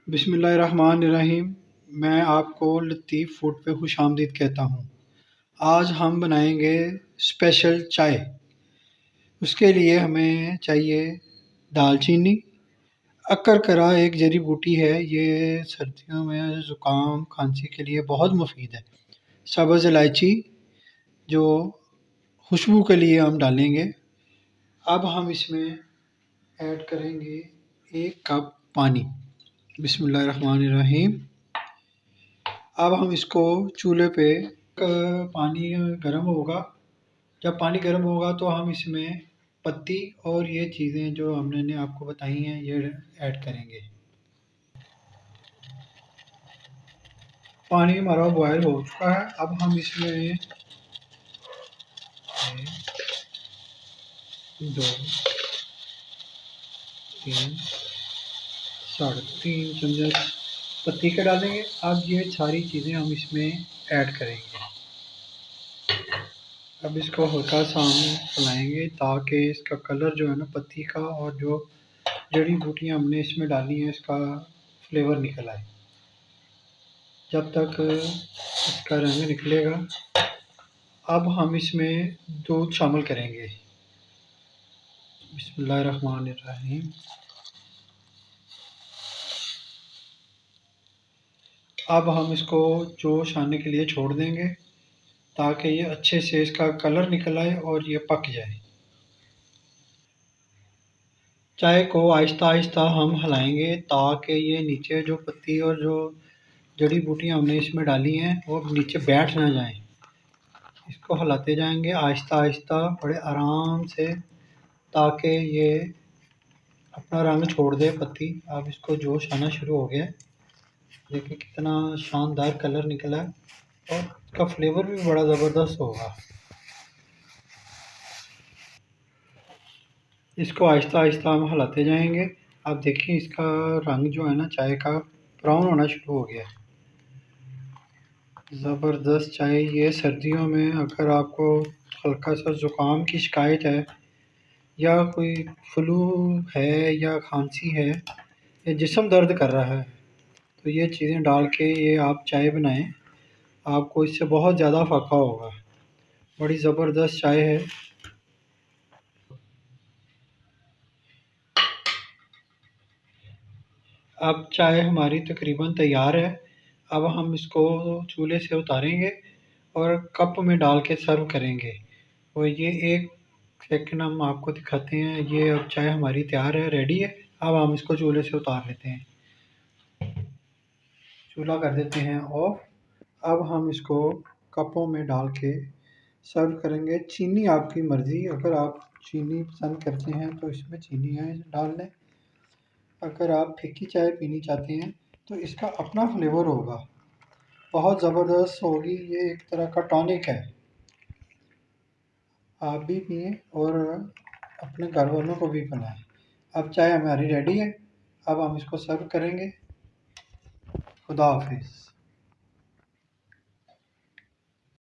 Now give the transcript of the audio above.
बिस्मिल्लाहिर्रहमानिर्रहीम। मैं आपको लतीफ़ फूड पे खुशामदीद कहता हूँ। आज हम बनाएंगे स्पेशल चाय। उसके लिए हमें चाहिए दालचीनी। अक्कर एक जड़ी बूटी है, ये सर्दियों में ज़ुकाम खांसी के लिए बहुत मुफीद है। सब्ज़ इलायची जो खुशबू के लिए हम डालेंगे। अब हम इसमें ऐड करेंगे 1 कप पानी। बिस्मिल्लाहिर्रहमानिर्रहीम। अब हम इसको चूल्हे पे पानी गर्म होगा। जब पानी गर्म होगा तो हम इसमें पत्ती और ये चीज़ें जो हमने आपको बताई हैं ये ऐड करेंगे। पानी हमारा बॉयल हो चुका है। अब हम इसमें 1, 2, 3, 3.5 चम्मच पत्ती के डालेंगे। अब ये सारी चीज़ें हम इसमें ऐड करेंगे। अब इसको हल्का सा हम चलाएंगे ताकि इसका कलर जो है ना पत्ती का और जो जड़ी बूटियाँ हमने इसमें डाली हैं इसका फ्लेवर निकल आए। जब तक इसका रंग निकलेगा। अब हम इसमें दूध शामिल करेंगे। बिस्मिल्लाहिर्रहमानिर्रहीम। अब हम इसको जोश आने के लिए छोड़ देंगे ताकि ये अच्छे से इसका कलर निकल आए और ये पक जाए। चाय को आहिस्ता आहिस्ता हम हिलाएंगे ताकि ये नीचे जो पत्ती और जो जड़ी बूटियाँ हमने इसमें डाली हैं वो नीचे बैठ ना जाएं। इसको हिलाते जाएंगे आहिस्ता आहिस्ता बड़े आराम से ताकि ये अपना रंग छोड़ दे पत्ती। अब इसको जोश आना शुरू हो गया। देखिए कितना शानदार कलर निकला है और इसका फ्लेवर भी बड़ा ज़बरदस्त होगा। इसको आहिस्ता आहिस्ता हम हिलाते जाएंगे। अब देखिए इसका रंग जो है ना चाय का ब्राउन होना शुरू हो गया है। ज़बरदस्त चाय। ये सर्दियों में अगर आपको हल्का सा ज़ुकाम की शिकायत है या कोई फ्लू है या खांसी है या जिस्म दर्द कर रहा है तो ये चीज़ें डाल के ये आप चाय बनाएं, आपको इससे बहुत ज़्यादा फ़ायदा होगा। बड़ी ज़बरदस्त चाय है। अब चाय हमारी तकरीबन तैयार है। अब हम इसको चूल्हे से उतारेंगे और कप में डाल के सर्व करेंगे। और ये 1 सेकंड हम आपको दिखाते हैं। ये अब चाय हमारी तैयार है, रेडी है। अब हम इसको चूल्हे से उतार लेते हैं। चूल्हा कर देते हैं ऑफ। अब हम इसको कपों में डाल के सर्व करेंगे। चीनी आपकी मर्ज़ी, अगर आप चीनी पसंद करते हैं तो इसमें चीनी है डाल लें। अगर आप फीकी चाय पीनी चाहते हैं तो इसका अपना फ्लेवर होगा, बहुत ज़बरदस्त होगी। ये एक तरह का टॉनिक है। आप भी पिएं और अपने घर वालों को भी पिलाएं। अब चाय हमारी रेडी है। अब हम इसको सर्व करेंगे। खुदा हाफिज़।